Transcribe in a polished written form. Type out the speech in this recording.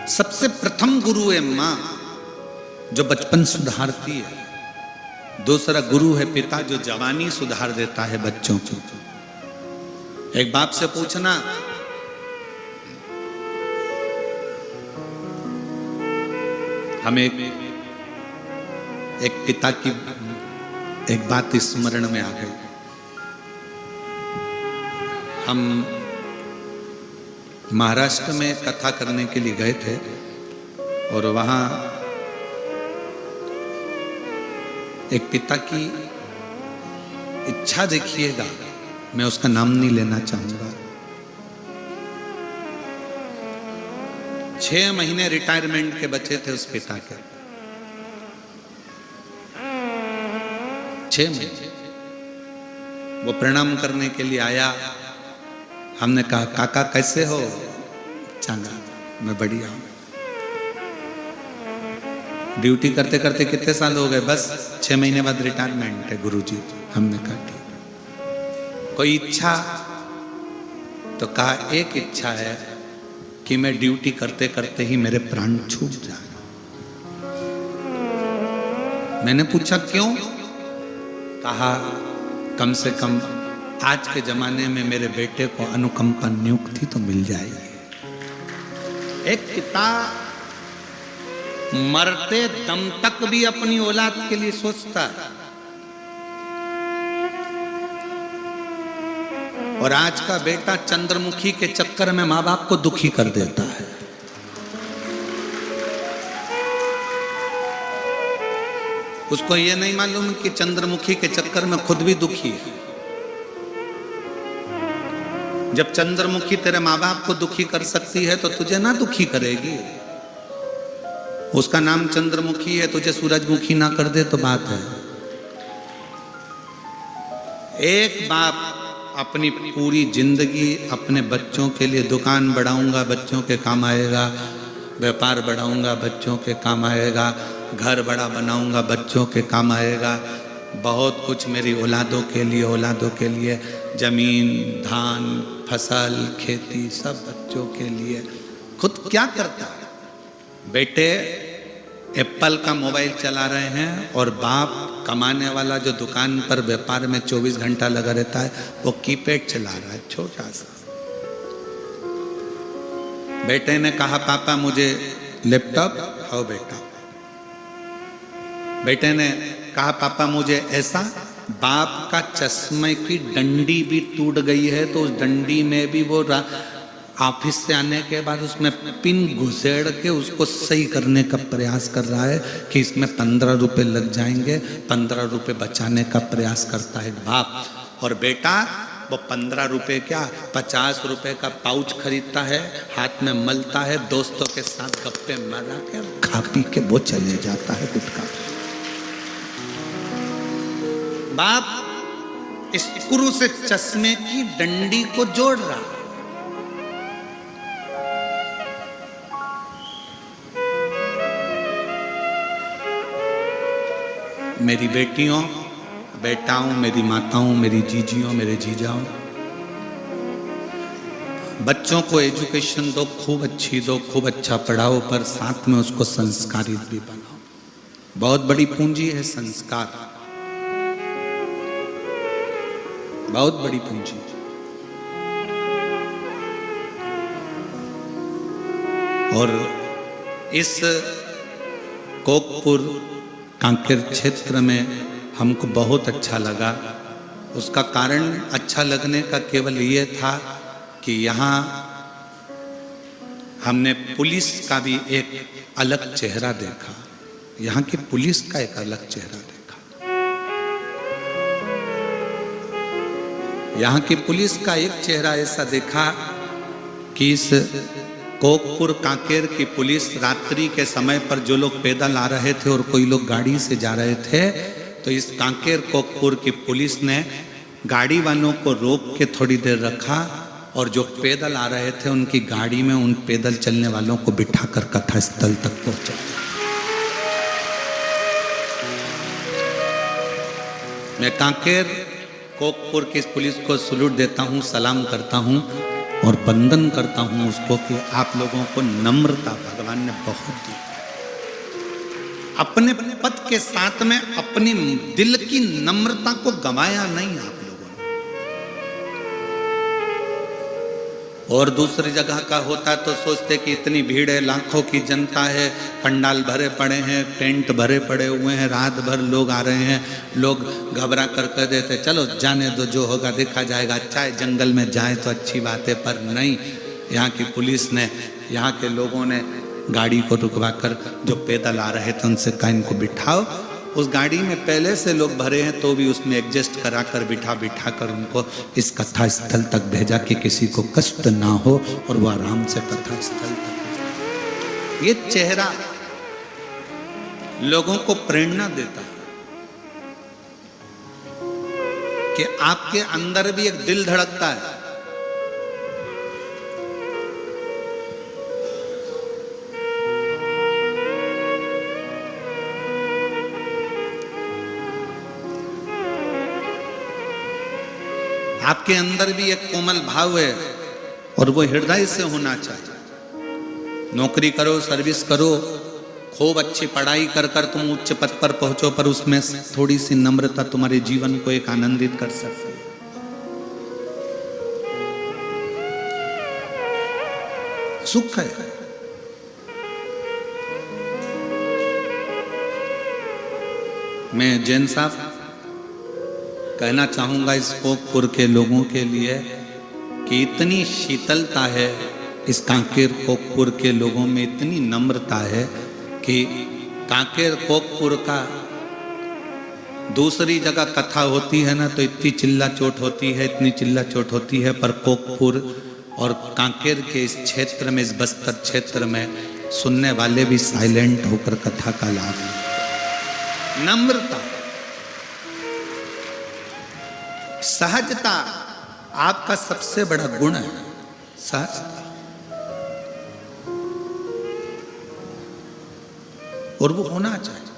सबसे प्रथम गुरु है माँ, जो बचपन सुधारती है। दूसरा गुरु है पिता, जो जवानी सुधार देता है बच्चों की। एक बाप से पूछना, हमें एक पिता की एक बात स्मरण में आ गई। हम महाराष्ट्र में कथा करने के लिए गए थे और वहां एक पिता की इच्छा देखिएगा, मैं उसका नाम नहीं लेना चाहूंगा। 6 महीने रिटायरमेंट के बचे थे उस पिता के। 6 महीने वो प्रणाम करने के लिए आया। हमने कहा, काका कैसे हो? चंगा, मैं बढ़िया हूं। ड्यूटी करते करते कितने साल हो गए? बस 6 महीने बाद रिटायरमेंट है गुरुजी। हमने कहा ठीक। कोई इच्छा? तो कहा एक इच्छा है कि मैं ड्यूटी करते करते ही मेरे प्राण छूट जाए। मैंने पूछा क्यों? कहा कम से कम आज के जमाने में मेरे बेटे को अनुकंपा नियुक्ति तो मिल जाएगी। एक पिता मरते दम तक भी अपनी औलाद के लिए सोचता है। और आज का बेटा चंद्रमुखी के चक्कर में माँ बाप को दुखी कर देता है। उसको यह नहीं मालूम कि चंद्रमुखी के चक्कर में खुद भी दुखी है। जब चंद्रमुखी तेरे माँ बाप को दुखी कर सकती है तो तुझे ना दुखी करेगी। उसका नाम चंद्रमुखी है, तुझे सूरजमुखी ना कर दे तो बात है। एक बाप अपनी पूरी जिंदगी अपने बच्चों के लिए दुकान बढ़ाऊंगा, बच्चों के काम आएगा, व्यापार बढ़ाऊंगा, बच्चों के काम आएगा, घर बड़ा बनाऊंगा, बच्चों के काम आएगा, बहुत कुछ मेरी औलादों के लिए जमीन, धान, फसल, खेती सब बच्चों के लिए। खुद क्या करता है? बेटे एप्पल का मोबाइल चला रहे हैं और बाप कमाने वाला जो दुकान पर व्यापार में 24 घंटा लगा रहता है वो कीपैड चला रहा है, छोटा सा। बेटे ने कहा पापा मुझे लैपटॉप। हो बेटा। बेटे ने कहा पापा मुझे ऐसा। बाप का चश्मे की डंडी भी टूट गई है तो उस डंडी में भी वो ऑफिस से आने के बाद उसमें पिन घुसेड़ के उसको सही करने का प्रयास कर रहा है कि इसमें 15 रुपए लग जाएंगे, 15 रुपए बचाने का प्रयास करता है बाप। और बेटा वो 15 रुपए क्या 50 रुपए का पाउच खरीदता है, हाथ में मलता है, दोस्तों के साथ गप्पे मारा के खा पी के वो चले जाता है गुटखा। बाप स्क्रू से चश्मे की डंडी को जोड़ रहा। मेरी बेटियों, बेटाओं, मेरी माताओं, मेरी जीजियों, मेरे जीजाओं, बच्चों को एजुकेशन दो, खूब अच्छी दो, खूब अच्छा पढ़ाओ, पर साथ में उसको संस्कारित भी बनाओ। बहुत बड़ी पूंजी है संस्कार, बहुत बड़ी पूंजी। और इस कोकपुर कांकेर क्षेत्र में हमको बहुत अच्छा लगा। उसका कारण अच्छा लगने का केवल ये था कि यहाँ हमने पुलिस का भी एक अलग चेहरा देखा। यहाँ की पुलिस का एक अलग चेहरा देखा। यहाँ की पुलिस का एक चेहरा ऐसा देखा कि इस कोकपुर कांकेर की पुलिस रात्रि के समय पर जो लोग पैदल आ रहे थे और कोई लोग गाड़ी से जा रहे थे, तो इस कांकेर कोकपुर की पुलिस ने गाड़ी वालों को रोक के थोड़ी देर रखा और जो पैदल आ रहे थे उनकी गाड़ी में उन पैदल चलने वालों को बिठाकर कथा स्थल तक पहुंचा। मैं कांकेर कोकपुर की पुलिस को सैल्यूट देता हूं, सलाम करता हूं और वंदन करता हूं उसको कि आप लोगों को नम्रता भगवान ने बहुत दी। अपने पद के साथ में अपनी दिल की नम्रता को गंवाया नहीं आप लोगों ने। और दूसरी जगह का होता तो सोचते कि इतनी भीड़ है, लाखों की जनता है, पंडाल भरे पड़े हैं, टेंट भरे पड़े हुए हैं, रात भर लोग आ रहे हैं, लोग घबरा कर कह देते चलो जाने दो, जो होगा देखा जाएगा, चाहे जंगल में जाए तो अच्छी बात है। पर नहीं, यहाँ की पुलिस ने, यहाँ के लोगों ने गाड़ी को रुकवा कर जो पैदल आ रहे थे उनसे कहा इनको बिठाओ। उस गाड़ी में पहले से लोग भरे हैं तो भी उसमें एडजस्ट करा कर बिठा कर उनको इस कथा स्थल तक भेजा कि किसी को कष्ट ना हो और वो आराम से कथा स्थल तक। ये चेहरा लोगों को प्रेरणा देता है कि आपके अंदर भी एक दिल धड़कता है। आपके अंदर भी एक कोमल भाव है और वो हृदय से होना चाहिए। नौकरी करो, सर्विस करो, खूब अच्छी पढ़ाई कर कर तुम उच्च पद पर पहुंचो, पर उसमें थोड़ी सी नम्रता तुम्हारे जीवन को एक आनंदित कर सकती है। सुख है। मैं जैन साहब कहना चाहूंगा इस कोकपुर के लोगों के लिए कि इतनी शीतलता है इस कांकेर कोकपुर के लोगों में, इतनी नम्रता है कि कांकेर कोकपुर का दूसरी जगह कथा होती है ना तो इतनी चिल्ला चोट होती है, इतनी चिल्ला चोट होती है, पर कोकपुर और कांकेर के इस क्षेत्र में, इस बस्तर क्षेत्र में सुनने वाले भी साइलेंट होकर कथा का लाभ लेते। नम्रता, सहजता आपका सबसे बड़ा गुण है। सहजता, और वो होना चाहिए।